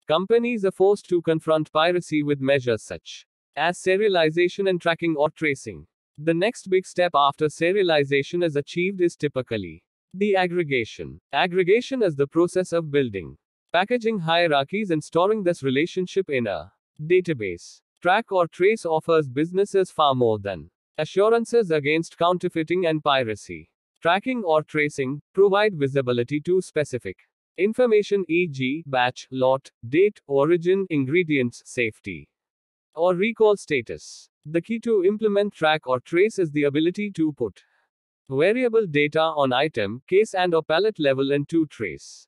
companies are forced to confront piracy with measures such as serialization and tracking or tracing. The next big step after serialization is achieved is typically the aggregation. Aggregation is the process of building packaging hierarchies and storing this relationship in a database. Track or trace offers businesses far more than assurances against counterfeiting and piracy. Tracking or tracing provide visibility to specific information, e.g., batch, lot, date, origin, ingredients, safety, or recall status. The key to implement track or trace is the ability to put variable data on item, case and/or pallet level and to trace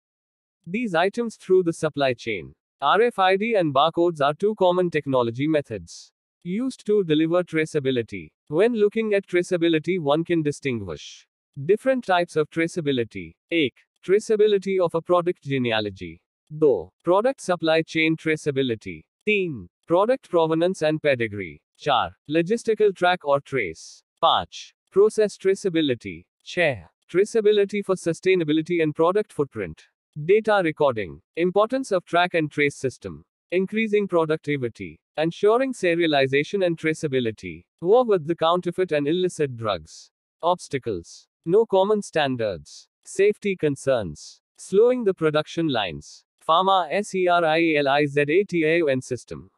these items through the supply chain. RFID and barcodes are two common technology methods used to deliver traceability. When looking at traceability, one can distinguish different types of traceability. 1. Traceability of a product genealogy. 2. Product supply chain traceability. 3. Product provenance and pedigree. 4. Logistical track or trace. 5. Process traceability. 6. Traceability for sustainability and product footprint. Data recording. Importance of track and trace system. Increasing productivity. Ensuring serialization and traceability. War with the counterfeit and illicit drugs. Obstacles. No common standards. Safety concerns. Slowing the production lines. Pharma serialization system.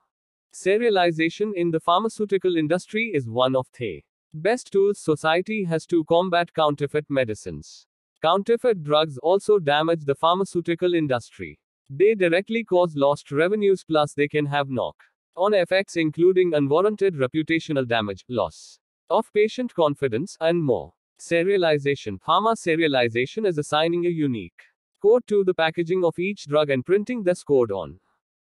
Serialization in the pharmaceutical industry is one of the best tools society has to combat counterfeit medicines. Counterfeit drugs also damage the pharmaceutical industry. They directly cause lost revenues, plus they can have knock-on effects including unwarranted reputational damage, loss of patient confidence, and more. Serialization. Pharma serialization is assigning a unique code to the packaging of each drug and printing this code on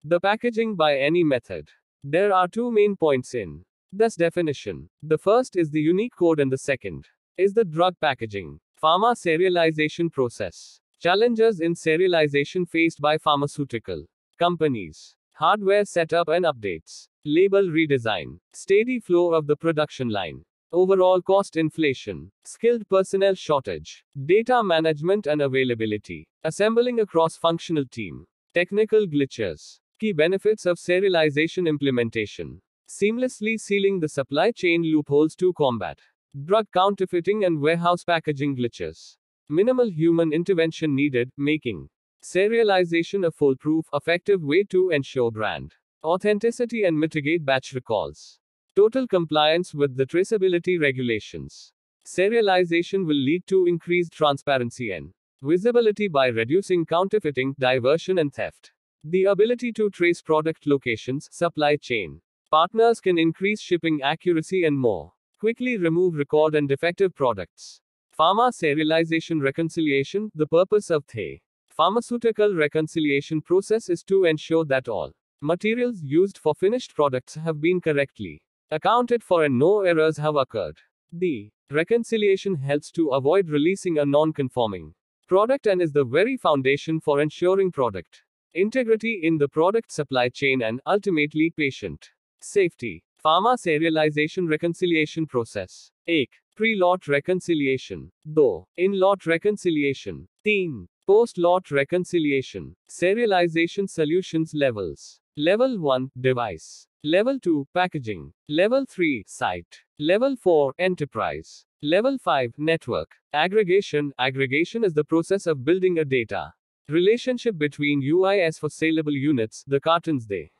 the packaging by any method. There are two main points in this definition. The first is the unique code and the second is the drug packaging. Pharma serialization process. Challenges in serialization faced by pharmaceutical companies. Hardware setup and updates. Label redesign. Steady flow of the production line. Overall cost inflation. Skilled personnel shortage. Data management and availability. Assembling a cross-functional team. Technical glitches. Key benefits of serialization implementation. Seamlessly sealing the supply chain loopholes to combat drug counterfeiting and warehouse packaging glitches. Minimal human intervention needed, making serialization a foolproof, effective way to ensure brand authenticity and mitigate batch recalls. Total compliance with the traceability regulations. Serialization will lead to increased transparency and visibility by reducing counterfeiting, diversion, and theft. The ability to trace product locations, supply chain partners can increase shipping accuracy and more quickly remove recalled and defective products. Pharma serialization reconciliation. The purpose of the pharmaceutical reconciliation process is to ensure that all materials used for finished products have been correctly accounted for and no errors have occurred. The reconciliation helps to avoid releasing a non-conforming product and is the very foundation for ensuring product integrity in the product supply chain and, ultimately, patient safety. Pharma serialization reconciliation process. 1. Pre-lot reconciliation. 2. In-lot reconciliation. 3. Post-lot reconciliation. Serialization solutions levels. Level 1. Device. Level 2. Packaging. Level 3. Site. Level 4. Enterprise. Level 5. Network. Aggregation. Aggregation is the process of building a data relationship between UIS for saleable units, the cartons they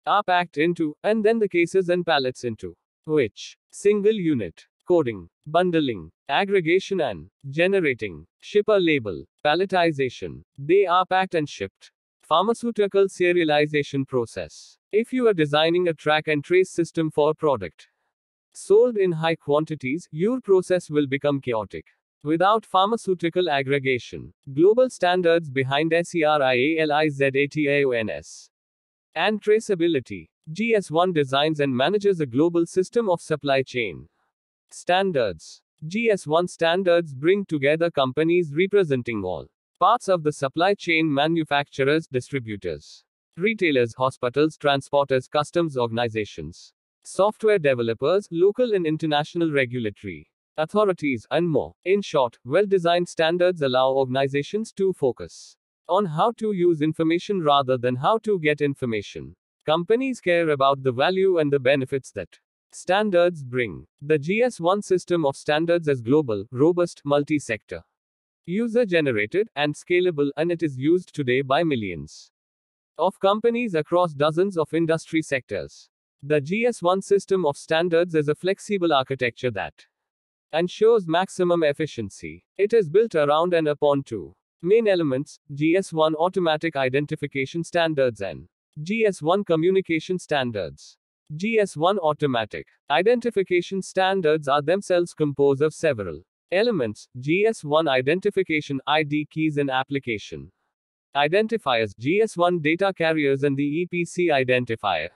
are packed into, and then the cases and pallets into which single unit. Coding, bundling, aggregation and generating shipper label, palletization. They are packed and shipped. Pharmaceutical serialization process. If you are designing a track and trace system for a product sold in high quantities, your process will become chaotic. Without pharmaceutical aggregation, global standards behind serialization and traceability. GS1 designs and manages a global system of supply chain standards. GS1 standards bring together companies representing all parts of the supply chain: manufacturers, distributors, retailers, hospitals, transporters, customs organizations, software developers, local and international regulatory authorities, and more. In short, well-designed standards allow organizations to focus on how to use information rather than how to get information. Companies care about the value and the benefits that standards bring. The GS1 system of standards is global, robust, multi-sector, user-generated, and scalable, and it is used today by millions of companies across dozens of industry sectors. The GS1 system of standards is a flexible architecture that ensures maximum efficiency. It is built around and upon two main elements: GS1 automatic identification standards and GS1 communication standards. GS1 automatic identification standards are themselves composed of several elements: GS1 identification ID keys and application identifiers, GS1 data carriers, and the EPC identifier.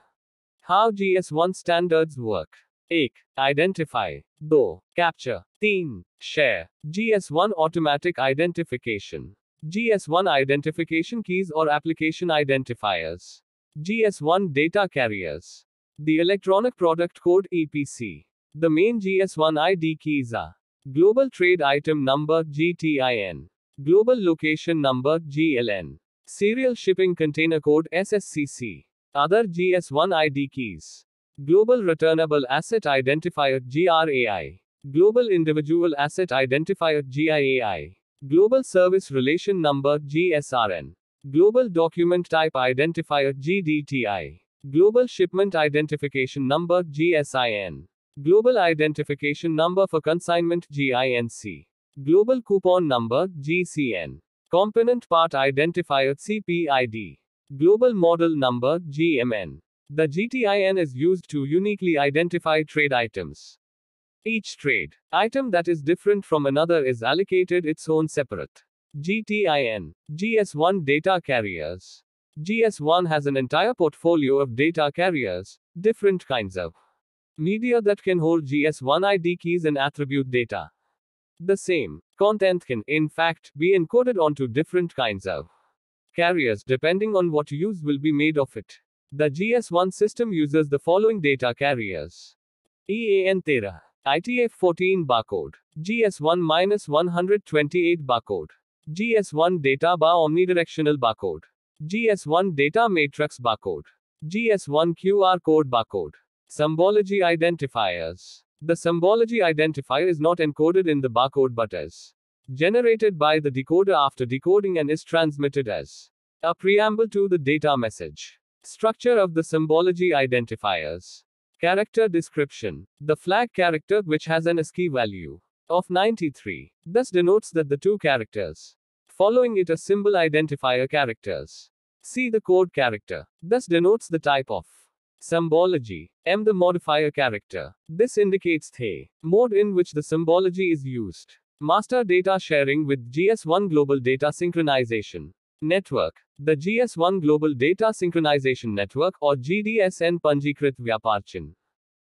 How GS1 standards work. 1. Identify. 2. Capture. 3. Share. GS1 automatic identification. GS1 identification keys or application identifiers. GS1 data carriers. The electronic product code EPC. The main GS1 ID keys are Global Trade Item Number GTIN, Global Location Number GLN, Serial Shipping Container Code SSCC. Other GS1 ID keys: Global Returnable Asset Identifier GRAI, Global Individual Asset Identifier GIAI, Global Service Relation Number GSRN, Global Document Type Identifier GDTI, Global Shipment Identification Number GSIN, Global Identification Number for Consignment GINC, Global Coupon Number GCN, Component Part Identifier CPID, Global Model Number GMN. The GTIN is used to uniquely identify trade items. Each trade item that is different from another is allocated its own separate GTIN. GS1 data carriers. GS1 has an entire portfolio of data carriers, different kinds of media that can hold GS1 ID keys and attribute data. The same content can, in fact, be encoded onto different kinds of carriers depending on what use will be made of it. The GS1 system uses the following data carriers: EAN13, ITF14 barcode, GS1-128 barcode, GS1 data bar omnidirectional barcode, GS1 data matrix barcode, GS1 QR code barcode. Symbology identifiers. The symbology identifier is not encoded in the barcode but is generated by the decoder after decoding and is transmitted as a preamble to the data message. Structure of the symbology identifiers. Character description. The flag character, which has an ASCII value of 93, thus denotes that the two characters following it are symbol identifier characters. C. The code character, thus denotes the type of symbology. M. The modifier character. This indicates the mode in which the symbology is used. Master data sharing with GS1 Global Data Synchronization Network. The GS1 Global Data Synchronization Network, or GDSN Panjikrit Vyaparchin,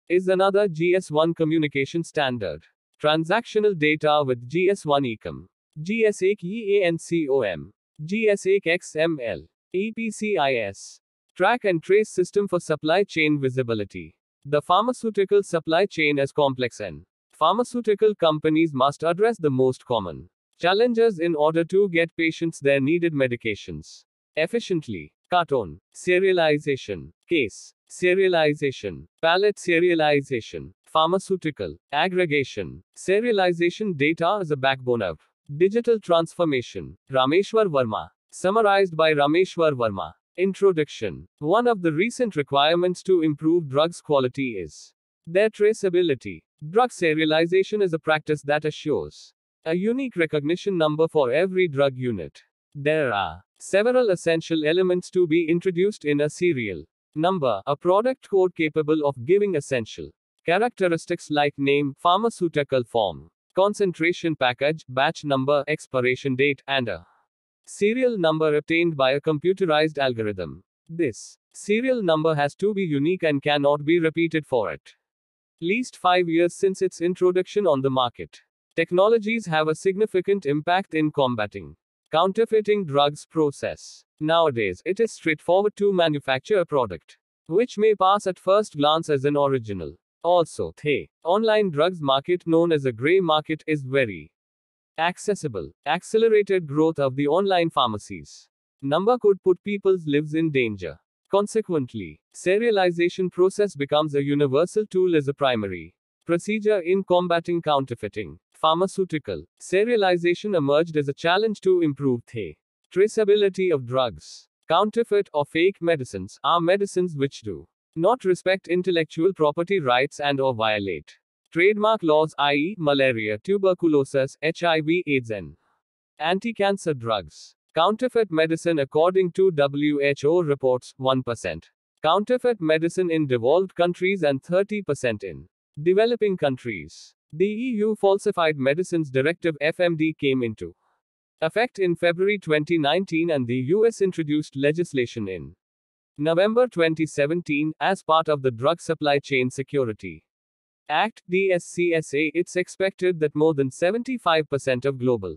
is another GS1 communication standard. Transactional data with GS1 ECOM, GS1 EANCOM, GS1 XML, EPCIS. Track and trace system for supply chain visibility. The pharmaceutical supply chain is complex and pharmaceutical companies must address the most common challenges in order to get patients their needed medications efficiently. Carton serialization, case serialization, pallet serialization, pharmaceutical aggregation. Serialization data is a backbone of digital transformation. Rameshwar Verma. Summarized by Rameshwar Verma. Introduction. One of the recent requirements to improve drugs' quality is their traceability. Drug serialization is a practice that assures a unique recognition number for every drug unit. There are several essential elements to be introduced in a serial number: a product code capable of giving essential characteristics like name, pharmaceutical form, concentration, package, batch number, expiration date, and a serial number obtained by a computerized algorithm. This serial number has to be unique and cannot be repeated for at least 5 years since its introduction on the market. Technologies have a significant impact in combating counterfeiting drugs process. Nowadays, it is straightforward to manufacture a product which may pass at first glance as an original. Also, the online drugs market, known as a gray market, is very accessible. Accelerated growth of the online pharmacies number could put people's lives in danger. Consequently, serialization process becomes a universal tool as a primary procedure in combating counterfeiting. Pharmaceutical serialization emerged as a challenge to improve the traceability of drugs. Counterfeit or fake medicines are medicines which do not respect intellectual property rights and or violate trademark laws, i.e., malaria, tuberculosis, HIV/AIDS, and anti-cancer drugs. Counterfeit medicine. According to WHO reports, 1% counterfeit medicine in developed countries and 30% in developing countries. The EU Falsified Medicines Directive (FMD) came into effect in February 2019, and the US introduced legislation in November 2017 as part of the Drug Supply Chain Security Act (DSCSA). It's expected that more than 75% of global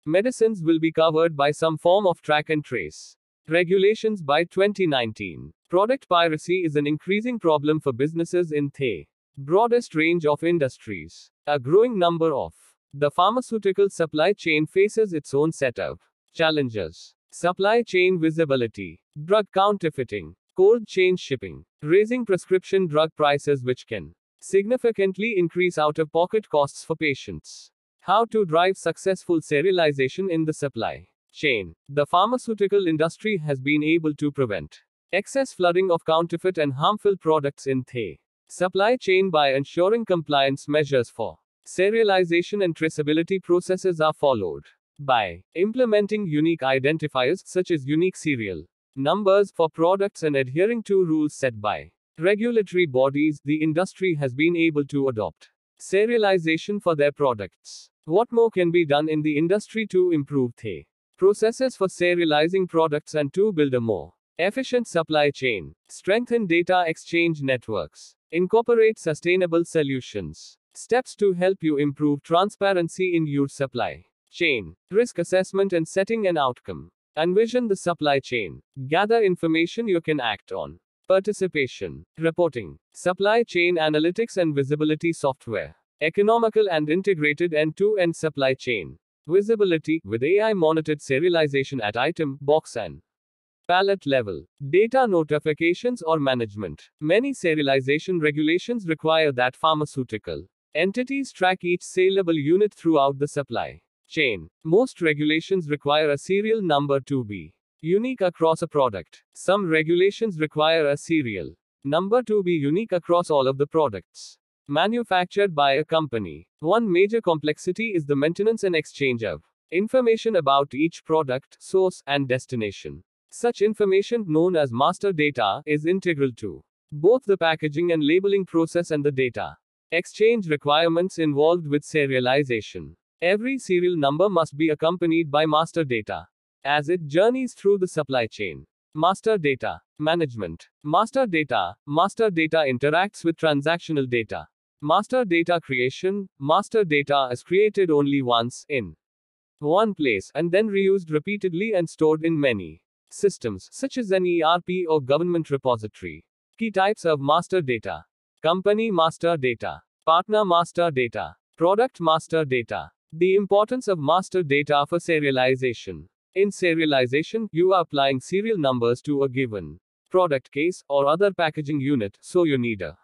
medicines will be covered by some form of track and trace regulations by 2019. Product piracy is an increasing problem for businesses in the broadest range of industries. A growing number of the pharmaceutical supply chain faces its own set of challenges. Supply chain visibility, drug counterfeiting, cold chain shipping, raising prescription drug prices which can significantly increase out-of-pocket costs for patients. How to drive successful serialization in the supply chain. The pharmaceutical industry has been able to prevent excess flooding of counterfeit and harmful products in the supply chain by ensuring compliance measures for serialization and traceability processes are followed. By implementing unique identifiers such as unique serial numbers for products and adhering to rules set by regulatory bodies, the industry has been able to adopt serialization for their products. What more can be done in the industry to improve the processes for serializing products and to build a more efficient supply chain? Strengthen data exchange networks. Incorporate sustainable solutions. Steps to help you improve transparency in your supply chain. Risk assessment and setting an outcome. Envision the supply chain. Gather information you can act on. Participation. Reporting. Supply chain analytics and visibility software. Economical and integrated end-to-end supply chain visibility with AI monitored serialization at item, box, and pallet level. Data notifications or management. Many serialization regulations require that pharmaceutical entities track each saleable unit throughout the supply chain. Most regulations require a serial number to be unique across a product. Some regulations require a serial number to be unique across all of the products manufactured by a company. One major complexity is the maintenance and exchange of information about each product, source, and destination. Such information, known as master data, is integral to both the packaging and labeling process and the data exchange requirements involved with serialization. Every serial number must be accompanied by master data as it journeys through the supply chain. Master data management. Master data interacts with transactional data. Master data creation. Master data is created only once in one place and then reused repeatedly and stored in many systems, such as an ERP or government repository. Key types of master data: company master data, partner master data, product master data. The importance of master data for serialization. In serialization, you are applying serial numbers to a given product case or other packaging unit, so you need a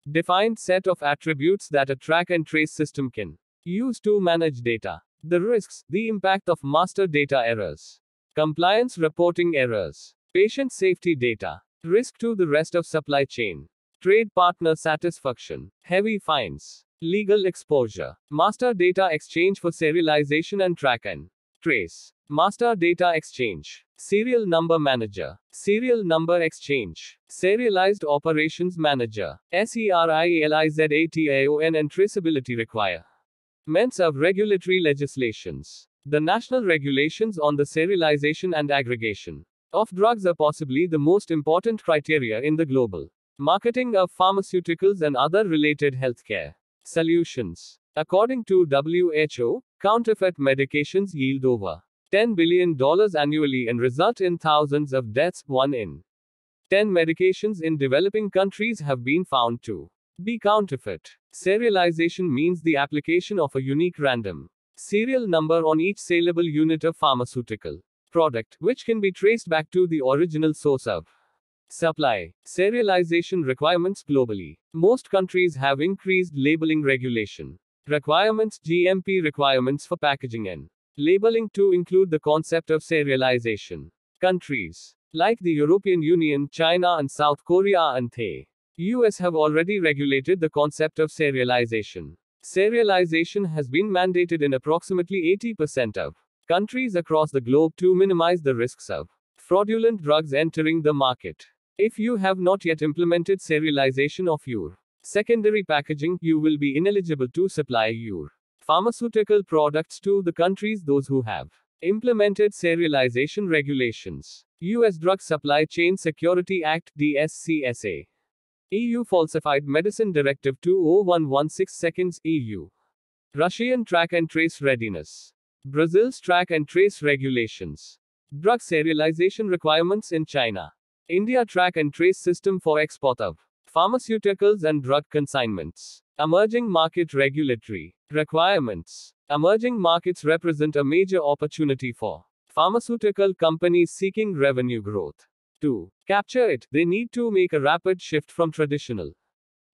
defined set of attributes that a track and trace system can use to manage data. The risks, the impact of master data errors, compliance reporting errors, patient safety data, risk to the rest of supply chain, trade partner satisfaction, heavy fines, legal exposure. Master data exchange for serialization and track and trace. Master data exchange. Serial number manager. Serial number exchange. Serialized operations manager. SERIALIZATION and traceability requirements of regulatory legislations. The national regulations on the serialization and aggregation of drugs are possibly the most important criteria in the global marketing of pharmaceuticals and other related healthcare solutions. According to WHO, counterfeit medications yield over $10 billion annually and result in thousands of deaths. 1 in 10 medications in developing countries have been found to be counterfeit. Serialization means the application of a unique random serial number on each saleable unit of pharmaceutical product, which can be traced back to the original source of supply. Serialization requirements globally. Most countries have increased labeling regulation requirements, GMP requirements for packaging and labeling to include the concept of serialization. Countries like the European Union, China, and South Korea and the US have already regulated the concept of serialization. Serialization has been mandated in approximately 80% of countries across the globe to minimize the risks of fraudulent drugs entering the market. If you have not yet implemented serialization of your secondary packaging, you will be ineligible to supply your pharmaceutical products to the countries. Those who have implemented serialization regulations. US Drug Supply Chain Security Act DSCSA. EU Falsified Medicine Directive 20116 EU. Russian Track and Trace Readiness. Brazil's Track and Trace Regulations. Drug serialization requirements in China. India Track and Trace System for export of pharmaceuticals and drug consignments. Emerging market regulatory requirements. Emerging markets represent a major opportunity for pharmaceutical companies seeking revenue growth. To capture it, they need to make a rapid shift from traditional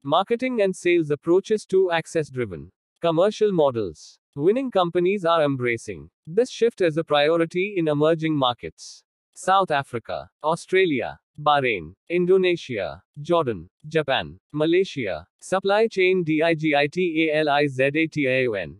marketing and sales approaches to access driven commercial models. Winning companies are embracing this shift as a priority in emerging markets. South Africa, Australia, Bahrain, Indonesia, Jordan, Japan, Malaysia. Supply chain digitalization.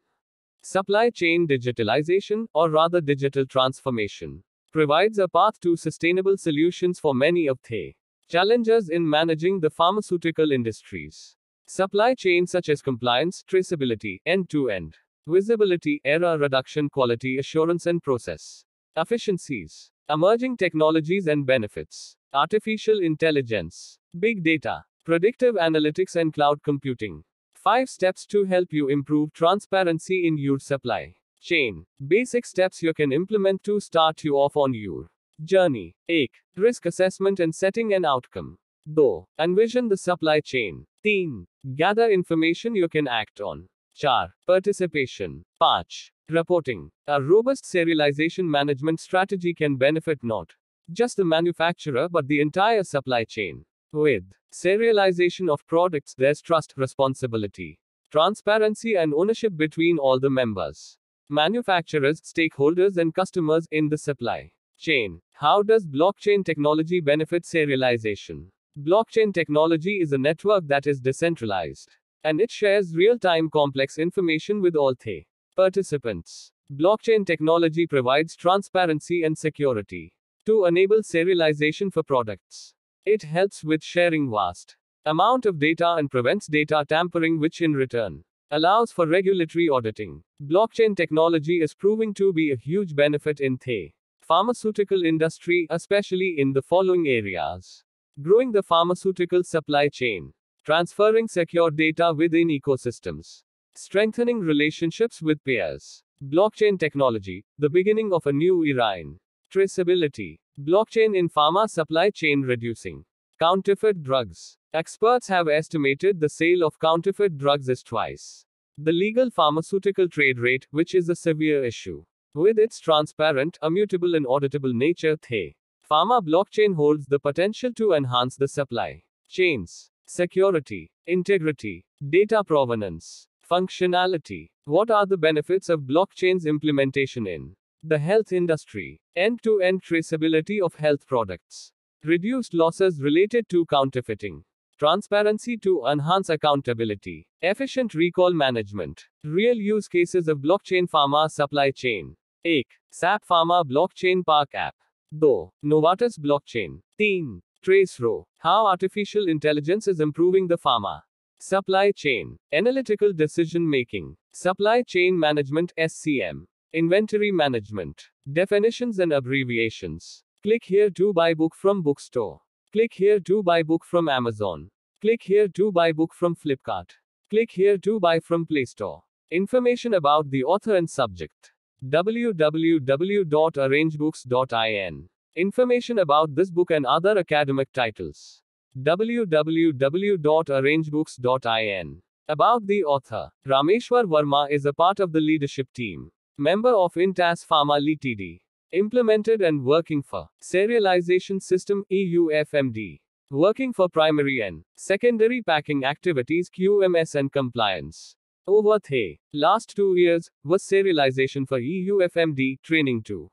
Supply chain digitalization, or rather digital transformation, provides a path to sustainable solutions for many of the challenges in managing the pharmaceutical industries. Supply chain such as compliance, traceability, end-to-end visibility, error reduction, quality assurance, and process efficiencies. Emerging technologies and benefits. Artificial intelligence, big data, predictive analytics, and cloud computing. 5 steps to help you improve transparency in your supply chain. Basic steps you can implement to start you off on your journey. 1. Risk assessment and setting an outcome. 2. Envision the supply chain. 3. Gather information you can act on. 4. Participation. 5. Reporting. A robust serialization management strategy can benefit not just the manufacturer but the entire supply chain. With serialization of products, there's trust, responsibility, transparency, and ownership between all the members, manufacturers, stakeholders, and customers in the supply chain. How does blockchain technology benefit serialization? Blockchain technology is a network that is decentralized, and it shares real-time complex information with all the participants. Blockchain technology provides transparency and security to enable serialization for products. It helps with sharing vast amount of data and prevents data tampering, which in return allows for regulatory auditing. Blockchain technology is proving to be a huge benefit in the pharmaceutical industry, especially in the following areas: growing the pharmaceutical supply chain, transferring secure data within ecosystems, strengthening relationships with peers. Blockchain technology, the beginning of a new era in traceability. Blockchain in pharma supply chain, reducing counterfeit drugs. Experts have estimated the sale of counterfeit drugs is twice the legal pharmaceutical trade rate, which is a severe issue. With its transparent, immutable, and auditable nature, the pharma blockchain holds the potential to enhance the supply chain's security, integrity, data provenance, functionality. What are the benefits of blockchain's implementation in the health industry? End-to-end traceability of health products, reduced losses related to counterfeiting, transparency to enhance accountability, efficient recall management. Real use cases of blockchain pharma supply chain. 1. SAP Pharma Blockchain Park App. 2. Novartis Blockchain. 3. TraceRow. How artificial intelligence is improving the pharma supply chain. Analytical decision making. Supply chain management (SCM). Inventory management. Definitions and abbreviations. Click here to buy book from bookstore. Click here to buy book from Amazon. Click here to buy book from Flipkart. Click here to buy from Play Store. Information about the author and subject. www.arrangebooks.in. Information about this book and other academic titles. www.arrangebooks.in. About the author. Rameshwar Verma is a part of the leadership team. Member of Intas Pharma Ltd. Implemented and working for serialization system EUFMD. Working for primary and secondary packing activities QMS and compliance. Over the last 2 years was serialization for EUFMD training to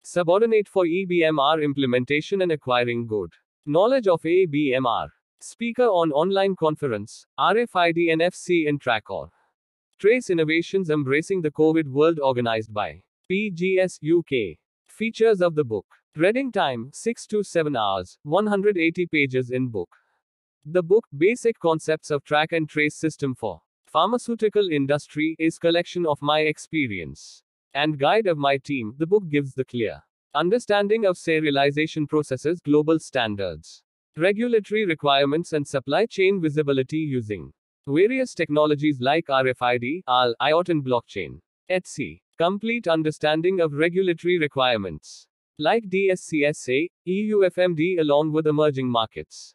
subordinate for EBMR implementation and acquiring good knowledge of ABMR. Speaker on online conference, RFID NFC and Track or Trace Innovations Embracing the COVID World organized by PGS UK. Features of the book. Reading time 6 to 7 hours, 180 pages in book. The book, Basic Concepts of Track and Trace System for Pharmaceutical Industry, is collection of my experience and guide of my team. The book gives the clear understanding of serialization processes, global standards, regulatory requirements and supply chain visibility using various technologies like RFID, AL, IoT and blockchain, etc. Complete understanding of regulatory requirements like DSCSA, EUFMD along with emerging markets.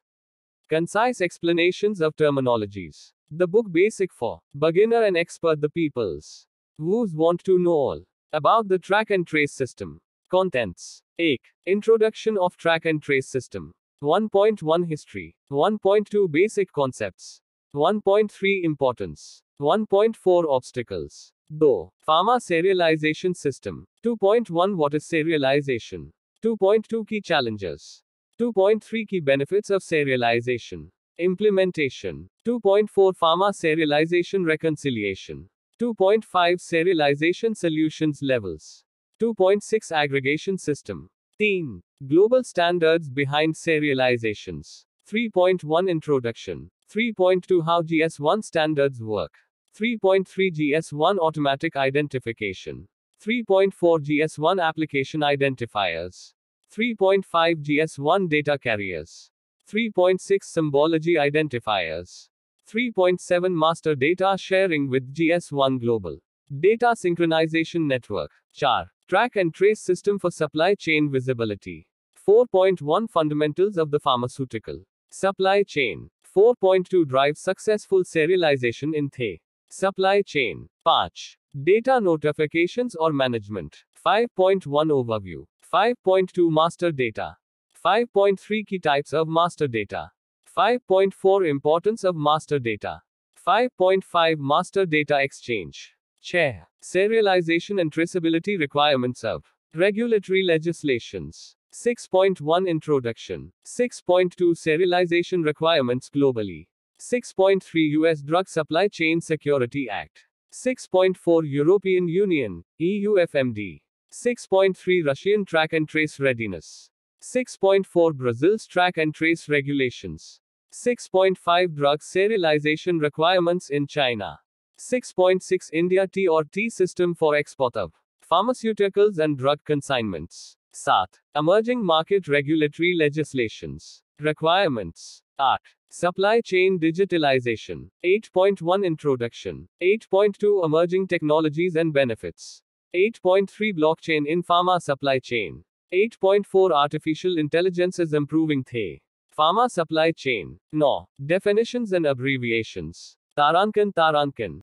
Concise explanations of terminologies. The book basic for beginner and expert, the peoples who want to know all about the track and trace system. Contents. 8. Introduction of track and trace system. 1.1 History. 1.2 Basic concepts. 1.3 Importance. 1.4 Obstacles. Though Pharma Serialization System. 2.1 What is serialization? 2.2 Key challenges. 2.3 Key benefits of serialization. Implementation. 2.4 Pharma serialization reconciliation. 2.5 Serialization solutions levels. 2.6 Aggregation system. 10. Global standards behind serializations. 3.1 Introduction. 3.2 How GS1 standards work. 3.3 GS1 Automatic Identification. 3.4 GS1 Application Identifiers. 3.5 GS1 Data Carriers. 3.6 Symbology Identifiers. 3.7 Master Data Sharing with GS1 Global Data Synchronization Network. 4. Track and Trace System for Supply Chain Visibility. 4.1 Fundamentals of the Pharmaceutical Supply Chain. 4.2 Drive Successful Serialization in the Supply Chain. 5. Data Notifications or Management. 5.1 Overview. 5.2 Master Data. 5.3 Key types of master data. 5.4 Importance of master data. 5.5 Master Data Exchange. Chair. Serialization and traceability requirements of regulatory legislations. 6.1 Introduction. 6.2 Serialization requirements globally. 6.3 US Drug Supply Chain Security Act. 6.4 European Union, EUFMD. 6.3 Russian Track and Trace Readiness. 6.4 Brazil's Track and Trace Regulations. 6.5 Drug Serialization Requirements in China. 6.6 India T or T System for Export of Pharmaceuticals and Drug Consignments. 7. Emerging Market Regulatory Legislations. Requirements. 8. Supply Chain Digitalization. 8.1 Introduction. 8.2 Emerging Technologies and Benefits. 8.3 Blockchain in Pharma Supply Chain. 8.4 Artificial Intelligence is improving the pharma supply chain. No. Definitions and abbreviations. Tarankan.